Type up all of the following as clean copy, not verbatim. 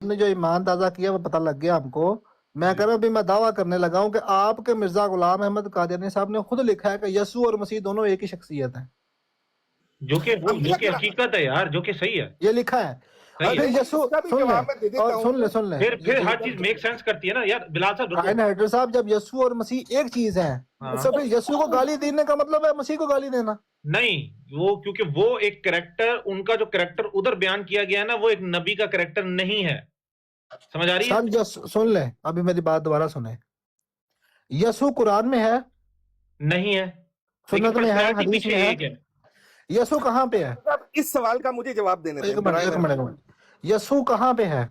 نے جو ایمان تازہ کیا وہ پتہ لگ گیا ہم کو. میں کہہ رہا ہوں ابھی میں دعویٰ کرنے لگا ہوں کہ آپ کے مرزا غلام احمد قادیانی صاحب نے خود لکھا ہے کہ یسوع اور مسیح دونوں ایک ہی شخصیت ہیں. جو کہ حقیقت ہے یار، جو کہ صحیح ہے. یہ لکھا ہے. پھر یسوع سن لیں پھر ہر چیز میک سینس کرتی ہے نا یار. بلال صاحب کائن ہیڈر صاحب، جب یسوع اور مسیح ایک چیز ہے تو پھر یسوع کو گالی دینے کا مطلب ہے مسیح کو گالی دینا نہیں. وہ کیونکہ وہ ایک کریکٹر، ان کا جو کریکٹر ادھر بیان کیا گیا ہے نا، وہ ایک نبی کا کریکٹر نہیں ہے. سمجھ آ رہی ہے؟ سن لیں ابھی میری بات دوبارہ سنیں. یسوع قرآن میں ہے نہیں ہے، سنت میں ہے، حدیث میں ہے. یسوع کہاں پہ ہے؟ اس سوال کا مجھے جواب دینے دیں. ایک منٹ. یسوع کہاں پہ ہے؟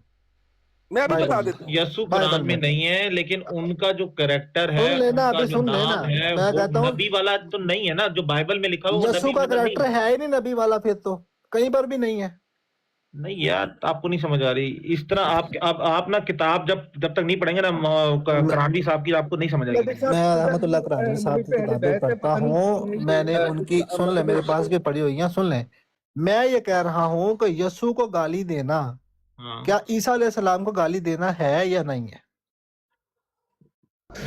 میں ابھی بتا دیتا ہوں. یسوع قرآن میں نہیں ہے، لیکن ان کا جو کریکٹر ہے، سن لینا، ان کا ابھی جو سن نام لینا. ہے، میں وہ کہتا ہوں نبی والا تو نہیں ہے نا. جو بائبل میں لکھا ہوا وہ یسوع کا نبی کریکٹر ہے ہی نہیں نبی والا، پھر تو کہیں پر بھی نہیں ہے. نہیں یار، آپ کو نہیں سمجھ آ رہی اس طرح. آپ نا کتاب جب تک نہیں پڑھیں گے نا کرانوی صاحب کی، آپ کو نہیں سمجھ آئے گی. میں رحمت اللہ کرانوی صاحب کی کتابیں پڑھتا ہوں، میں نے ان کی سن لیں، میرے پاس بھی پڑھی ہوئی ہیں. سن لیں، میں یہ کہہ رہا ہوں کہ یسوع کو گالی دینا کیا عیسیٰ علیہ السلام کو گالی دینا ہے یا نہیں ہے؟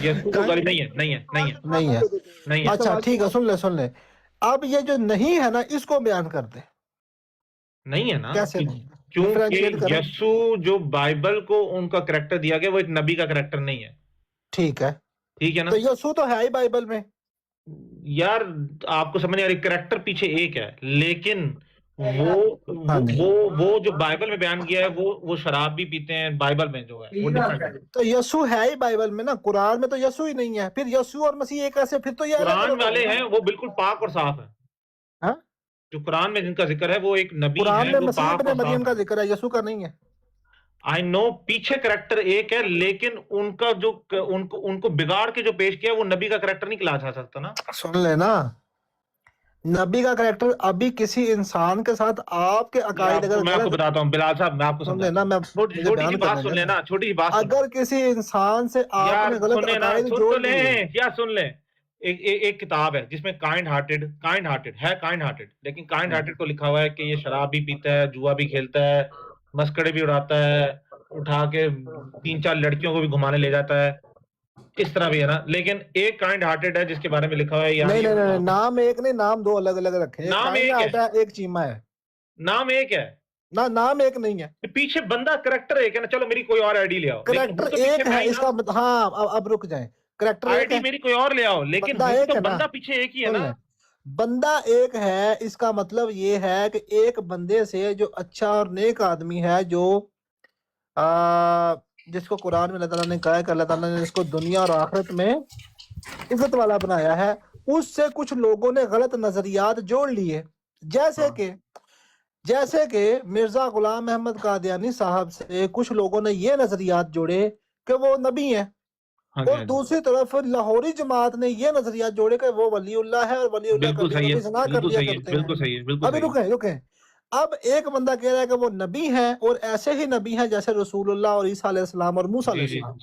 یسوع کو گالی نہیں ہے، نہیں ہے، نہیں ہے، نہیں ہے. نہیں ہے. اچھا ٹھیک ہے، سن لیں. اب یہ جو نہیں ہے نا، اس کو بیان کر دیں. نہیں ہے نا، کیسے نہیں؟ کیونکہ یسوع جو بائبل کو ان کا کریکٹر دیا گیا، وہ ایک نبی کا کریکٹر نہیں ہے. ٹھیک ہے نا. تو یسوع تو ہے ہی بائبل میں. یار آپ کو سمجھ نہیں آ رہی، کریکٹر پیچھے ایک ہے، لیکن وہ جو بائبل میں بیان کیا ہے، وہ شراب بھی پیتے ہیں بائبل میں جو ہے وہ ڈیفرنٹ ہے. تو یسوع ہے ہی بائبل میں نا، قرآن میں تو یسوع ہی نہیں ہے. پھر یسوع اور مسیح ایک ایسے، پھر تو یہ قرآن والے ہیں وہ بالکل پاک اور صاف ہیں. جو قرآن میں جن کا ذکر ہے وہ ایک نبی قرآن ہے، میں وہ مسیح پاک ابن اور مریم صاف کا ہے. ذکر ہے، یسوع کا نہیں ہے. آئی نو پیچھے کریکٹر ایک ہے، لیکن ان کا جو ان کو بگاڑ کے جو پیش کیا وہ نبی کا کریکٹر نہیں کہا جا سکتا نا. سن لینا، نبی کا کریکٹر ابھی کسی انسان کے ساتھ آپ کے عقائد اگر میں آپ کو بتاتا ہوں بلال صاحب، میں آپ کو سمجھاتا ہوں. چھوٹی سی بات سن لینا، چھوٹی سی بات. اگر کسی انسان سے آپ نے غلط عقائد جوڑ لیے. سن لیں، ایک کتاب ہے جس میں کائنڈ ہارٹڈ ہے، کائنڈ ہارٹڈ، لیکن کائنڈ ہارٹڈ کو لکھا ہوا ہے کہ یہ شراب بھی پیتا ہے، جوا بھی کھیلتا ہے، مسکڑے بھی اڑاتا ہے، اٹھا کے 3-4 لڑکیوں کو بھی گھمانے لے جاتا ہے. اس طرح بھی ہے نا. لیکن ایک کائنڈ ہارٹڈ ہے جس کے بارے میں لکھا ہوا ہے. نہیں، نام ایک نہیں، نام دو الگ الگ رکھے. نام ایک ہے، ایک چیما ہے. نام ایک ہے نا، نام ایک نہیں ہے. پیچھے بندہ کریکٹر ایک ہے نا. چلو میری کوئی اور آئی ڈی لے آؤ. کریکٹر ایک ہے اس کا. ہاں اب رک جائیں. کریکٹر آئی ڈی میری کوئی اور لے آؤ، لیکن بندہ پیچھے ایک ہی ہے نا. بندہ ایک ہے، اس کا مطلب یہ ہے کہ ایک بندے سے جو اچھا اور نیک آدمی ہے، جو جس کو قرآن میں اللہ تعالیٰ نے کہا ہے کہ اللہ تعالیٰ نے اس کو دنیا اور آخرت میں عزت والا بنایا ہے، اس سے کچھ لوگوں نے غلط نظریات جوڑ لیے. جیسے کہ مرزا غلام احمد قادیانی صاحب سے کچھ لوگوں نے یہ نظریات جوڑے کہ وہ نبی ہیں، اور دوسری طرف لاہوری جماعت نے یہ نظریات جوڑے کہ وہ ولی اللہ ہے، اور ولی اللہ کبھی کبھی زنا کر لیا کرتے ہیں. ابھی رکیں. اب ایک بندہ کہہ رہا ہے کہ وہ نبی ہیں، اور ایسے ہی نبی ہیں جیسے رسول اللہ اور عیسیٰ علیہ السلام اور موسیٰ علیہ السلام.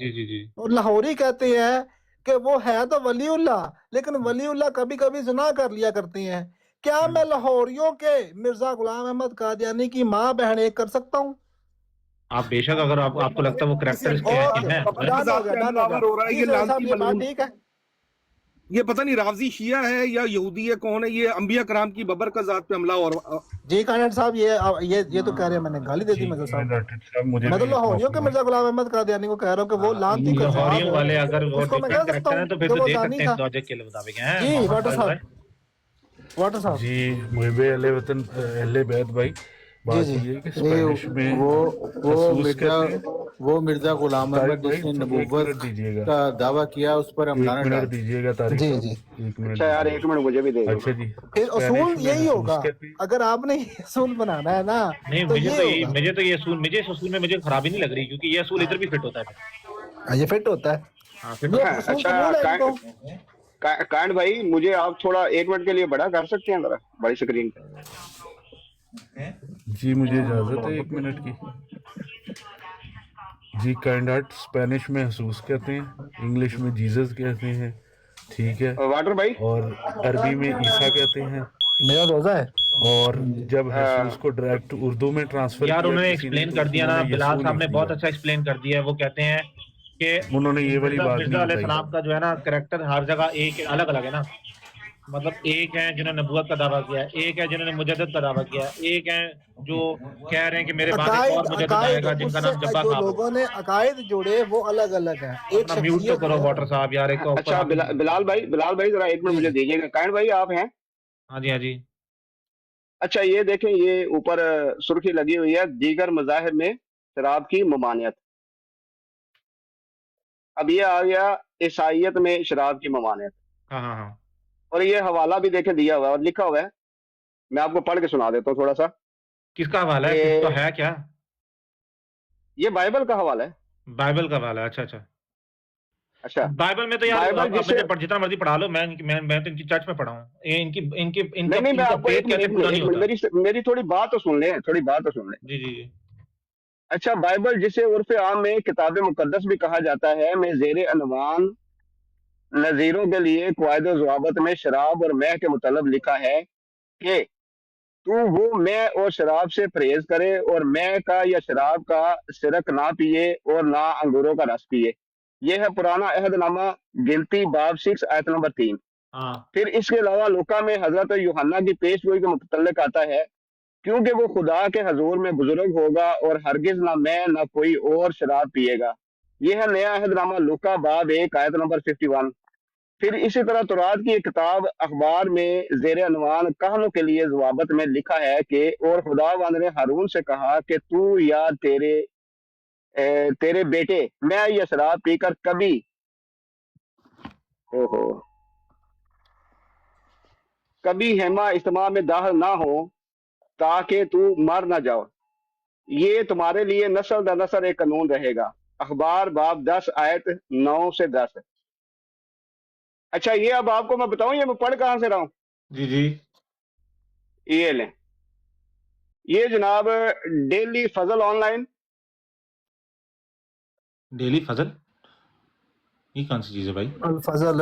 اور لاہوری کہتے ہیں کہ وہ ہے تو ولی اللہ، لیکن ولی اللہ کبھی کبھی زنا کر لیا کرتے ہیں. کیا میں لاہوریوں کے مرزا غلام احمد قادیانی کی ماں بہن ایک کر سکتا ہوں؟ آپ بے شک، اگر آپ کو لگتا ہے وہ کریکٹر اس کے ہیں. ٹھیک ہے. یہ پتہ نہیں رافضی شیعہ ہے یا یہودی ہے، کون ہے یہ؟ انبیاء کرام کی ببر کا ذات پہ حملہ. اور جی کانٹ صاحب، یہ تو کہہ رہے ہیں، میں نے گالی دے دی مرزا صاحب. مطلب لاہوریوں کے مرزا غلام احمد قادیانی کو کہہ رہا ہوں کہ وہ لعنتی لاہوریوں والے اگر وہ کہہ سکتا ہوں تو پھر تو دے سکتے ہیں لاجک کے مطابق ہیں. جی واٹر صاحب جی محب اہل وطن اہل بیت بھائی، بات یہ کہ اسپینش میں وہ مرزا غلام احمد جس نے نبوت کا دعویٰ کیا، اس پر ہم ایک منٹ دیجیے گا طارق صاحب. جی اچھا یار، ایک منٹ مجھے بھی دے دو. اچھا جی، پھر اصول یہی ہوگا اگر آپ نے اصول بنانا ہے نا. نہیں، مجھے تو یہ اصول میں مجھے خرابی نہیں لگ رہی، کیونکہ یہ اصول ادھر بھی فٹ ہوتا ہے. یہ فٹ ہوتا ہے. اچھا کائنڈ بھائی، مجھے آپ تھوڑا 1 منٹ کے لیے بڑا کر سکتے ہیں ذرا بڑی اسکرین پہ؟ جی مجھے اجازت ہے 1 منٹ کی. جی کائنڈ ہارٹ اسپینش میں حسوس کہتے ہیں، انگلش میں جیزس کہتے ہیں، ٹھیک ہے، واٹر بھائی، اور عربی میں عیسیٰ کہتے ہیں. میرا روزہ ہے. اور جب حسوس کو ڈائریکٹ اردو میں ٹرانسفر یار کیا انہوں نے کسی ایکسپلین تو کر دیا نا، انہوں نے بلال یسوع صاحب نے لکھ بہت دیا۔ اچھا ایکسپلین کر دیا ہے. وہ کہتے ہیں کہ انہوں نے یہ والی بات مرزا نہیں علیہ بتائی۔ السلام کا جو ہے نا کریکٹر ہر جگہ ایک الگ الگ ہے نا، مطلب ایک ہیں جنہوں نے نبوت کا دعویٰ کیا ہے، ایک ہے جنہوں نے مجدد کا دعویٰ کیا ہے، ایک ہیں جو کہہ رہے ہیں کہ میرے بعد ایک اور مجدد آئے گا جن اس کا سے نام جبا جو صاحب لوگوں نے عقائد جوڑے وہ الگ الگ ہیں. ایک اپنا میوٹ تو شخصیت کرو ہے. واٹر صاحب یار، ایک تو اوپر اچھا آ کے بلال بھائی ذرا ایک منٹ مجھے دیجیے گا. کائنڈ بھائی آپ ہیں؟ ہاں جی ہاں جی. اچھا یہ دیکھیں، یہ اوپر سرخی لگی ہوئی ہے دیگر مذاہب میں شراب کی ممانعت. اب یہ آ گیا عیسائیت میں شراب کی ممانعت، ہاں ہاں ہاں. اور یہ حوالہ بھی دیکھیں دیا ہوا ہے اور لکھا ہوا ہے. میں آپ کو پڑھ کے سنا دیتا ہوں تھوڑا سا. کس کا حوالہ ہے؟ کس کا ہے کیا؟ یہ بائبل کا حوالہ ہے. بائبل کا حوالہ ہے. اچھا اچھا. اچھا بائبل میں تو یار بائبل آپ جسے مجھے جتنا مرضی پڑھا لو، میں تو ان کی چرچ میں پڑھا ہوں. نہیں میں ان کا آپ کو فیتھ کہتے ہیں پورا نہیں ہوتا. میری تھوڑی بات تو سن لیں، تھوڑی بات تو سن لیں. جی جی جی. اچھا بائبل جسے عرف عام میں کتاب مقدس بھی کہا جاتا ہے، میں زیر عنوان نذیروں کے لیے قواعد و ضوابط میں شراب اور مے کے متعلق لکھا ہے کہ تو وہ مے اور شراب سے پرہیز کرے اور مے کا یا شراب کا سرک نہ پیے اور نہ انگوروں کا رس پیے. یہ ہے پرانا عہد نامہ گنتی باب 6 آیت نمبر 3. ہاں. پھر اس کے علاوہ لوکا میں حضرت یوحنا کی پیش گوئی کے متعلق آتا ہے کیونکہ وہ خدا کے حضور میں بزرگ ہوگا اور ہرگز نہ میں نہ کوئی اور شراب پیے گا. یہ ہے نیا عہد نامہ لوکا باب 1 آیت نمبر 51. پھر اسی طرح تورات کی ایک کتاب اخبار میں زیر عنوان کہنوں کے لیے ضوابط میں لکھا ہے کہ اور خداوند نے ہارون سے کہا کہ تو یا تیرے بیٹے میں یہ شراب پی کر کبھی ہیما اجتماع میں داخل نہ ہو تاکہ تو مر نہ جاؤ. یہ تمہارے لیے نسل در نسل ایک قانون رہے گا. اخبار باب 10 آیت 9 سے 10. اچھا یہ اب آپ کو میں بتاؤں یہ میں پڑھ کہاں سے رہا ہوں. جی جی. یہ لیں، یہ جناب daily Fazal on line. Daily فضل یہ کون سی چیز ہے بھائی؟ الفضل